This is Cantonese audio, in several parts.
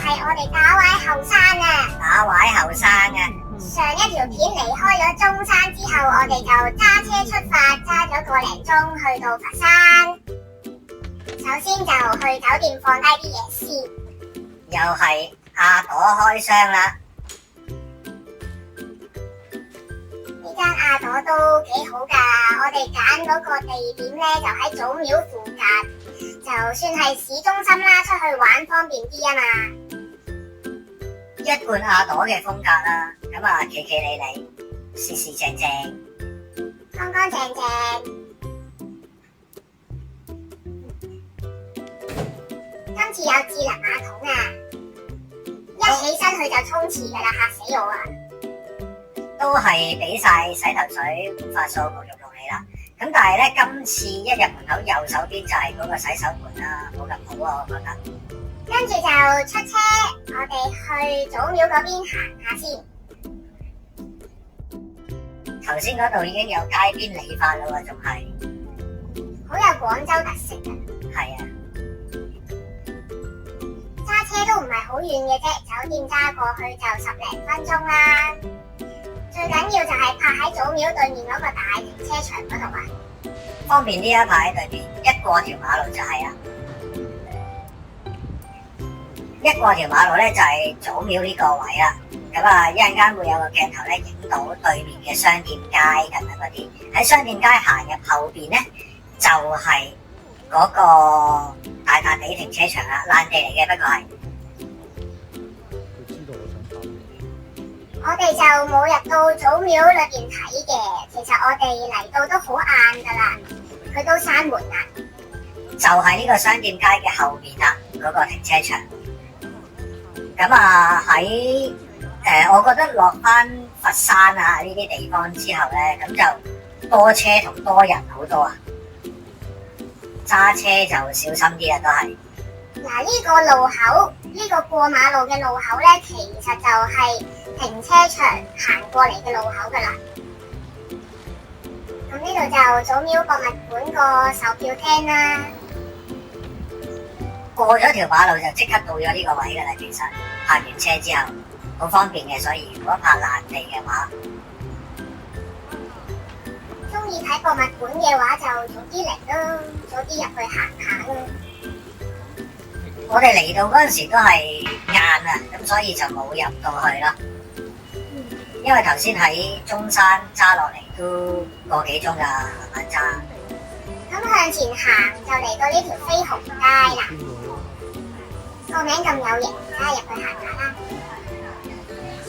係我哋打壞後山啊！打壞後山啊！上一條片離開咗中山之後，我哋就揸車出發，揸咗個零鐘去到佛山。首先就去酒店放低啲嘢先。又係阿朵開箱啦！呢間阿朵都幾好㗎，我哋揀嗰個地點咧就喺祖廟附近，就算係市中心啦，出去玩方便啲啊嘛。一貫阿朵嘅風格啦，咁啊企企理理，四四正正，乾乾淨淨。今次有智能馬桶啊！一起身佢就沖廁㗎啦，嚇死我啊！都係俾晒洗頭水、護髮素、沐浴露你啦。咁但係咧，今次一入門口右手邊就係嗰個洗手盆啦，冇咁好啊，我覺得。跟住就出車，我哋去祖廟嗰邊行下先。頭先嗰度已經有街邊理髮啦喎，仲係好有廣州特色啊！係啊，揸車都唔係好遠嘅啫，酒店揸過去就10零分鐘啦。最緊要就係泊喺祖廟對面嗰個大停車場嗰度啊，方便啲啊，泊喺對面，一過條馬路就係啦。一過條馬路咧就係祖廟呢個位啦。咁啊，一陣間會有個鏡頭咧影到對面嘅商店街咁樣嗰啲。喺商店街行入後邊咧，就係嗰個大笪地停車場啦，爛地嚟嘅，不過係。我哋就冇入到祖廟裏邊睇嘅，其實我哋嚟到都好晏噶啦，佢都閂門啦。就係呢個商店街嘅後邊啦，嗰個停車場。咁啊喺我覺得落翻佛山啊呢啲地方之後咧，咁就多車同多人好多啊，揸車就小心啲啊，都係。嗱，呢個路口，呢個過馬路嘅路口咧，其實就係停車場行過嚟嘅路口噶啦。咁呢度就祖廟博物館個售票廳啦。過咗條馬路就即刻到咗呢個位噶啦，其實泊完車之後好方便嘅，所以如果泊爛地嘅話，中意睇博物館嘅話就早啲嚟咯，早啲入去行下咯。我哋嚟到嗰陣時都係晏啊，咁所以就冇入到去咯。因為頭先喺中山揸落嚟都個幾鐘噶，慢慢揸。咁向前行就嚟到呢條飛鴻街啦，個名咁有型，梗係入去行下啦。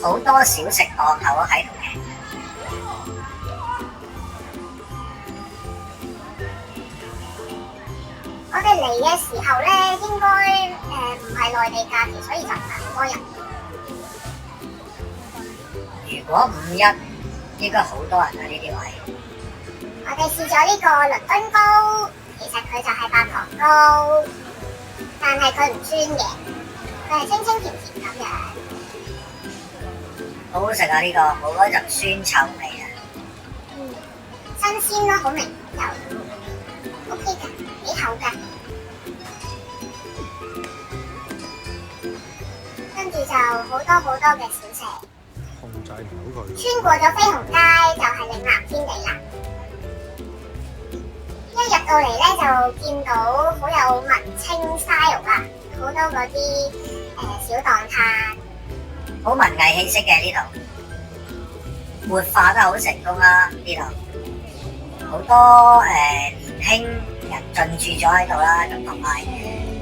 好多小食檔口喺度嘅。我哋嚟嘅時候咧，應該唔係內地假期，所以就唔係好多人。如果5·1應該好多人啊，呢啲位。我哋試咗呢個倫敦糕，其實佢就係白糖糕，但係佢唔酸嘅，佢係清清甜甜咁樣。好好食啊！呢個冇嗰陣酸臭味啊。新鮮咯，好明顯就 OK 㗎，幾厚㗎。跟住就好多好多嘅小食。控制唔到佢。穿過咗飛鴻街就係嶺南天地啦。一入到嚟咧就見到好有文青 style 啊，好多嗰啲小檔攤，好文藝氣息嘅呢度，活化得好成功啦呢度，好多年輕人進駐咗喺度啦，咁同埋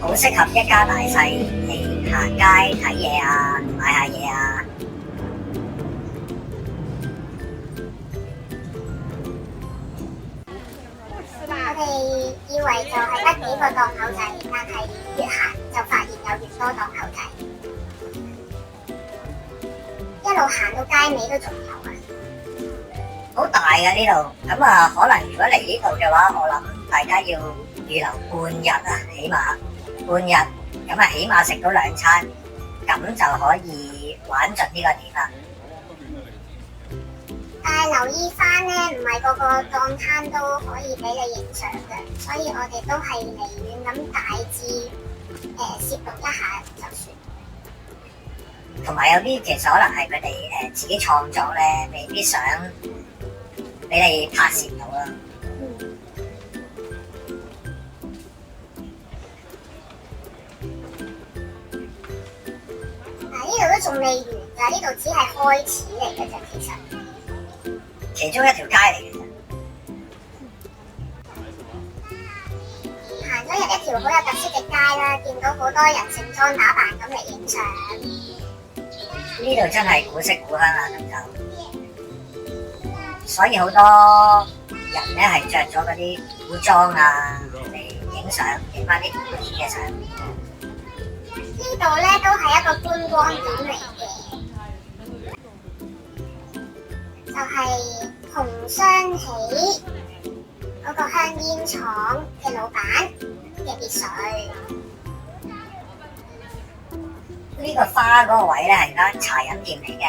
好適合一家大細嚟行街睇嘢啊，買下嘢啊。我哋以為就係得幾個檔口仔，但係越行就發現有越多檔口仔，一路行到街尾都仲有啊！好大啊呢度，咁啊可能如果嚟呢度嘅話，我諗大家要預留半日啊，起碼半日，咁啊起碼食到2餐，咁就可以玩盡呢個點啦。但係留意翻咧，唔係個個檔攤都可以俾你影相嘅，所以我哋都係離遠咁大致攝錄一下就算。同埋有啲其實可能係佢哋自己創作咧，未必想俾你拍攝到啦。呢度都仲未完㗎，呢度只係開始嚟嘅啫，其實。其中一條街嚟嘅啫。行咗入一條好有特色嘅街啦，見到好多人盛裝打扮咁嚟影相。呢度真係古色古香啦，咁就，所以好多人咧係着咗嗰啲古裝啊嚟影相，影翻啲古典嘅相。呢度咧都係一個觀光點嚟嘅，就係紅雙喜嗰個香煙廠嘅老闆嘅別墅。呢個花嗰個位咧係間茶飲店嚟嘅。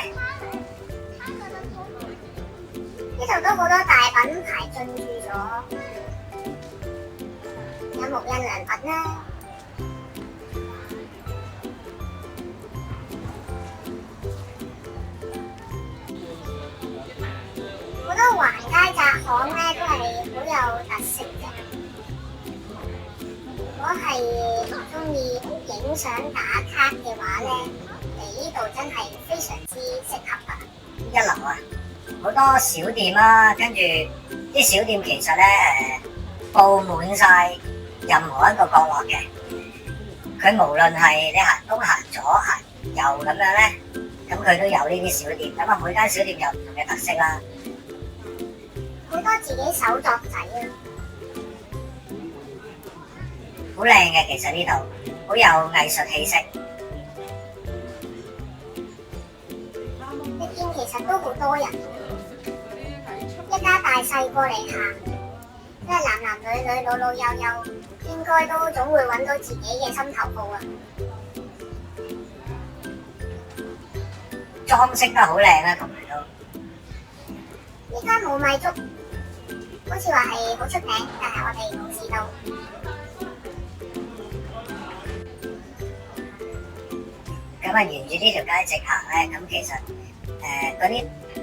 呢度都好多大品牌進駐咗，有無印良品啦。好多橫街窄巷咧都係好有特色嘅。如果係中意影相打卡嘅話咧，嚟呢度真係非常之適合啊！一樓啊，好多小店啦，跟住啲小店其實咧佈滿晒任何一個角落嘅。佢無論係你行東行左行右咁樣咧，咁佢都有呢啲小店。咁啊，每間小店有唔同嘅特色啦。好多自己手作仔啊！好靚嘅，其實呢度好有藝術氣息。你見其實都好多人，一家大細過嚟行，即係男男女女、老老幼幼，應該都總會揾到自己嘅心頭好啊！裝飾得好靚啦，同埋都呢間冇米粥，好似話係好出名，但係我哋唔知道。咁啊，沿住呢條街直行咧，咁其實嗰啲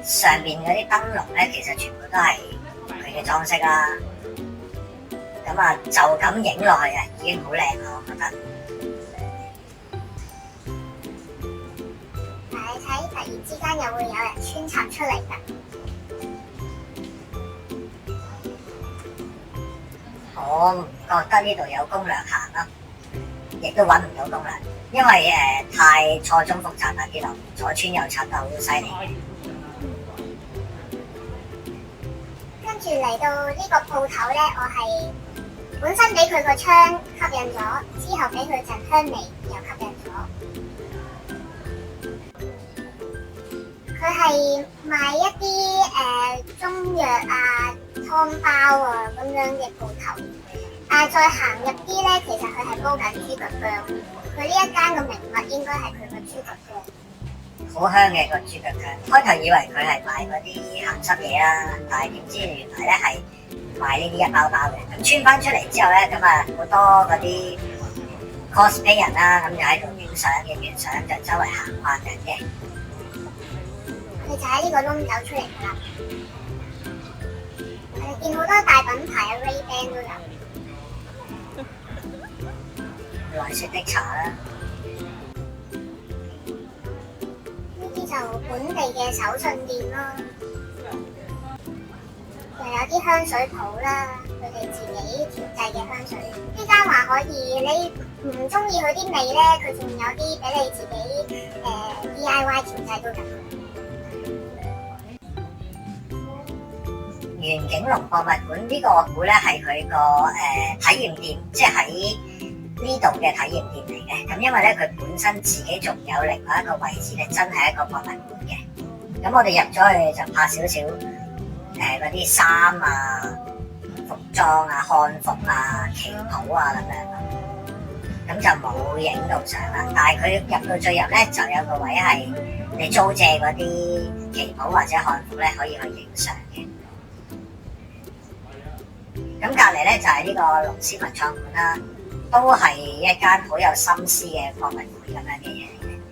上面嗰啲燈籠咧，其實全部都係佢嘅裝飾啦。咁啊，就咁影落去啊，已經好靚啦，我覺得。但係你睇，突然之間又會有人穿插出嚟㗎。我唔覺得呢度有攻略行啦，亦都揾唔到攻略，因為太錯綜複雜啦，啲路左穿右插得好犀利。跟住嚟到呢個鋪頭咧，我係本身俾佢個窗吸引咗，之後俾佢陣香味又吸引咗。佢係賣一啲中藥啊、湯包啊咁樣嘅鋪頭，但係再行入啲咧，其實佢係煲緊豬腳薑。佢呢一間嘅名物應該係佢個豬腳薑，好香嘅個豬腳薑。開頭以為佢係賣嗰啲鹹濕嘢啦，但係點知原來咧係賣呢啲一包包嘅。咁穿翻出嚟之後咧，咁啊好多嗰啲 cosplay 人啦，咁就喺度影相，影完相就周圍行逛緊嘅。佢就喺呢個窿走出嚟㗎啦。我哋見好多大品牌嘅 Ray-Ban 都有。來雪的茶啦，呢啲就本地嘅手信店啦，又有啲香水鋪啦，佢哋自己調製嘅香水。呢間還可以，你唔中意佢啲味咧，佢仲有啲俾你自己DIY 調製都得。元景隆博物館呢個我估咧係佢個體驗店，即係喺呢度嘅體驗店嚟嘅。咁因為咧佢本身自己仲有另外一個位置咧，真係一個博物館嘅。咁我哋入咗去就拍少少嗰啲衫啊、服裝啊、漢服啊、旗袍啊咁樣，咁就冇影到相啦。但係佢入到最入咧，就有個位係你租借嗰啲旗袍或者漢服咧，可以去影相嘅。咁隔離咧就係呢個龍獅文創館啦，都係一間好有心思嘅博物館咁樣嘅嘢嚟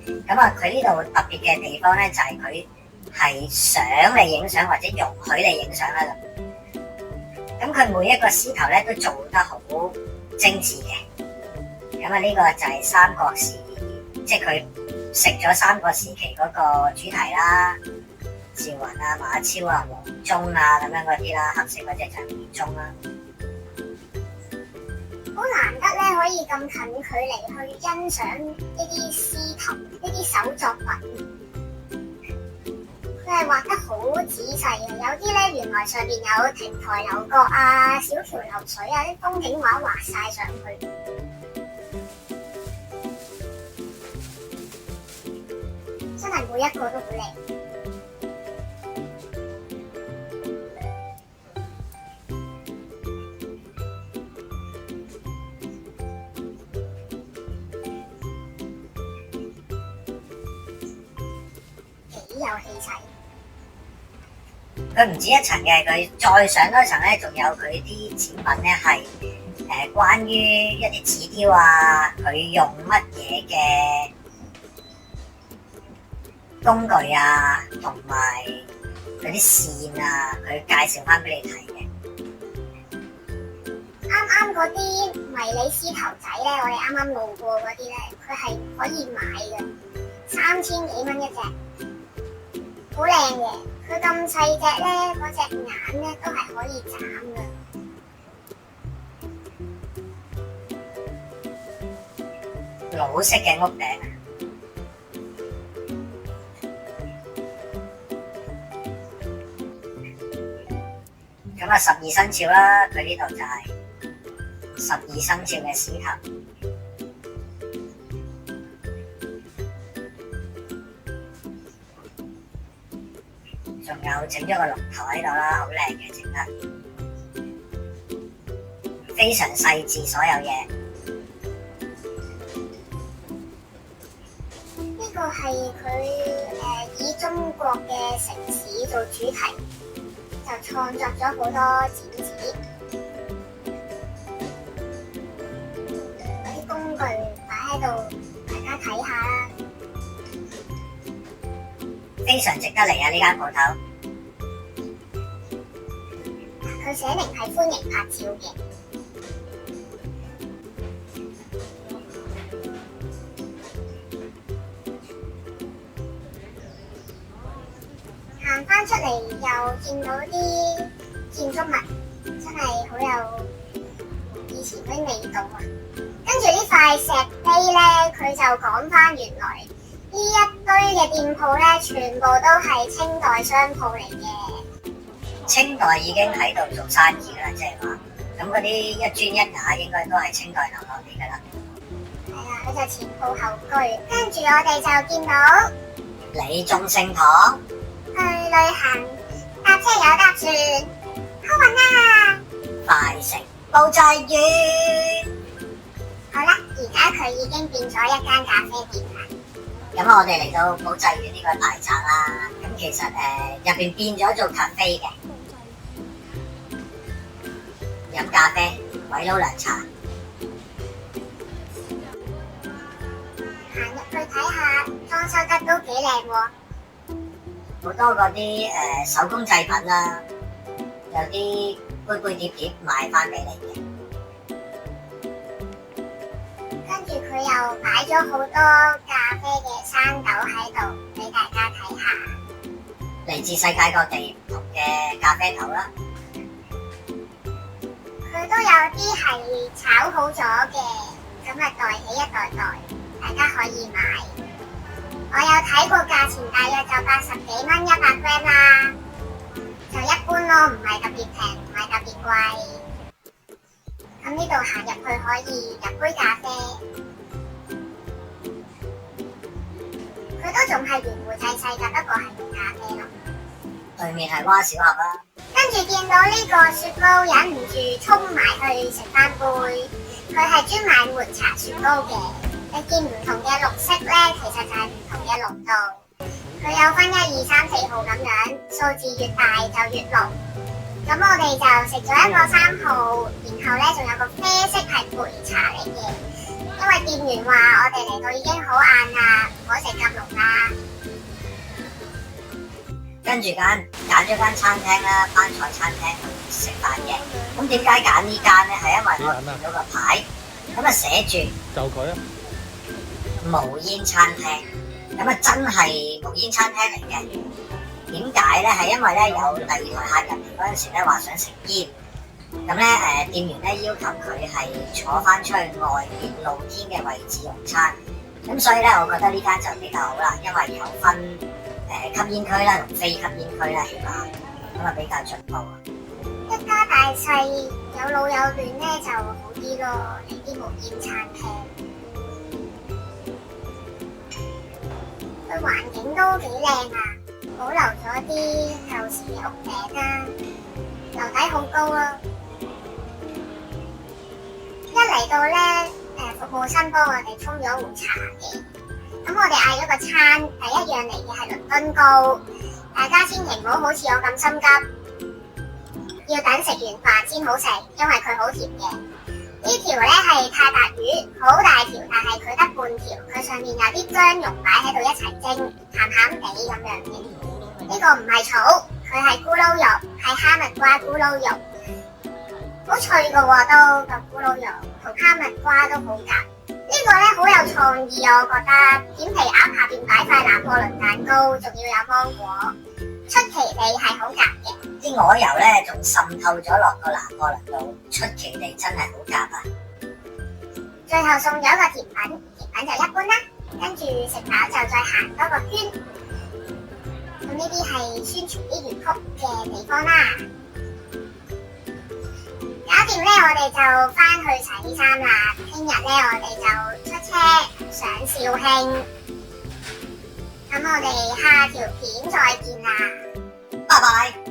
嘅。咁啊，佢呢度特別嘅地方咧，就係佢係想你影相或者容許你影相啦。咁佢每一個獅頭咧都做得好精緻嘅。咁啊，呢個就係三國時，即係佢食咗三國時期嗰個主題啦，趙雲啊、馬超啊、黃忠啊咁樣嗰啲啦，黑色嗰隻就係黃忠啦。好難得咧，可以咁近距離去欣賞呢啲獅頭、呢啲手作品。佢係畫得好仔細嘅，有啲咧原來上邊有亭台樓閣啊、小橋流水啊，啲風景畫畫晒上去。真係每一個都好靚。幾有氣勢。佢唔止一層嘅，佢再上多一層咧，仲有佢啲展品咧係關於一啲紙雕啊，佢用乜嘢嘅工具啊，同埋嗰啲線啊，佢介紹翻俾你睇嘅。啱啱嗰啲迷你獅頭仔咧，我哋啱啱路過嗰啲咧，佢係可以買嘅，3000幾蚊一隻，好靚嘅。佢咁細隻咧，嗰隻眼咧都係可以斬嘅。老式嘅屋頂啊！咁啊，12生肖啦，佢呢度就係12生肖嘅獅頭。仲有整咗個龍頭喺度啦，好靚嘅整得，非常細緻所有嘢。呢個係佢以中國嘅城市做主題，就創作咗好多展紙，嗰啲工具擺喺度，大家睇下啦。非常值得嚟啊！呢間鋪頭，佢寫明係歡迎拍照嘅。行翻出嚟又見到啲建築物，真係好有以前嗰啲味道啊！跟住呢塊石碑咧，佢就講翻原來呢一堆嘅店鋪咧，全部都係清代商鋪嚟嘅。清代已經喺度做生意啦，即係話，咁嗰啲一磚一瓦應該都係清代留落嚟噶啦。係啦，佢就前鋪後居，跟住我哋就見到李宗盛堂去旅行，搭車有搭船，好運啊！快成報濟園。好啦，而家佢已經變咗一間咖啡店啦。咁我哋嚟到寶濟園呢個大宅啦，咁其實入邊變咗做咖啡嘅，飲咖啡、鬼佬涼茶。行入去睇下，裝修得都幾靚喎。好多嗰啲手工製品啦，有啲杯杯碟碟賣翻俾你嘅。跟住佢又擺咗好多咖啡嘅生豆喺度，俾大家睇下。嚟自世界各地唔同嘅咖啡豆啦。佢都有啲係炒好咗嘅，咁啊袋起一袋袋，大家可以買。我有睇過價錢，大約就80幾蚊100 gram 啦，就一般咯，唔係特別平，唔係特別貴。咁呢度行入去可以入杯咖啡，佢都仲係圓弧濟細㗎，不過係冇咖啡咯。對面係蛙小鴨啦。跟住見到呢個雪糕，忍唔住衝埋去食翻杯。佢係專賣抹茶雪糕嘅。你見唔同嘅綠色咧，其實就係唔同嘅濃度。佢有分1、2、3、4號咁樣，數字越大就越濃。咁我哋就食咗一個3號，然後咧仲有個啡色係焙茶嚟嘅，因為店員話我哋嚟到已經好晏啦，唔好食咁濃啦。跟住揀咗間餐廳啦，班菜餐廳食飯嘅。咁點解揀呢間咧？係因為我見到個牌，咁啊寫住就佢啊，無煙餐廳，咁啊真係無煙餐廳嚟嘅。點解咧？係因為咧有第二台客入嚟嗰陣時咧話想食煙，咁咧店員咧要求佢係坐翻出去外邊露天嘅位置用餐。咁所以咧，我覺得呢間就比較好啦，因為有分吸煙區啦同非吸煙區啦，起碼咁啊比較進步。一家大細有老有嫩咧就好啲咯，嚟啲無煙餐廳。佢環境都幾靚啊，保留咗啲舊時嘅屋頂啦，樓底好高啊。一嚟到咧，服務生幫我哋沖咗壺茶嘅。咁我哋嗌咗個餐，第一樣嚟嘅係倫敦糕，大家千祈唔好似我咁心急，要等食完飯先好食，因為佢好甜嘅。呢條咧係泰達魚，好大條，但係佢得半條，佢上面有啲薑蓉擺喺度一齊蒸，鹹鹹地咁樣嘅。呢個唔係草，佢係咕嚕肉，係哈密瓜咕嚕肉，好脆噶喎都個咕嚕肉，同哈密瓜都好夾。呢個咧好有創意啊，我覺得點皮鴨下邊擺塊拿破崙蛋糕，仲要有芒果，出奇地係好夾嘅。啲鵝油咧仲滲透咗落個拿破崙度，出奇地真係好夾啊！最後送咗個甜品，甜品就一般啦，跟住食飽就再行多個圈。咁呢啲係宣傳啲粵曲嘅地方啦。搞掂咧，我哋就翻去洗衫啦。聽日咧，我哋就出車上肇慶。咁我哋下條片再見啦。拜拜。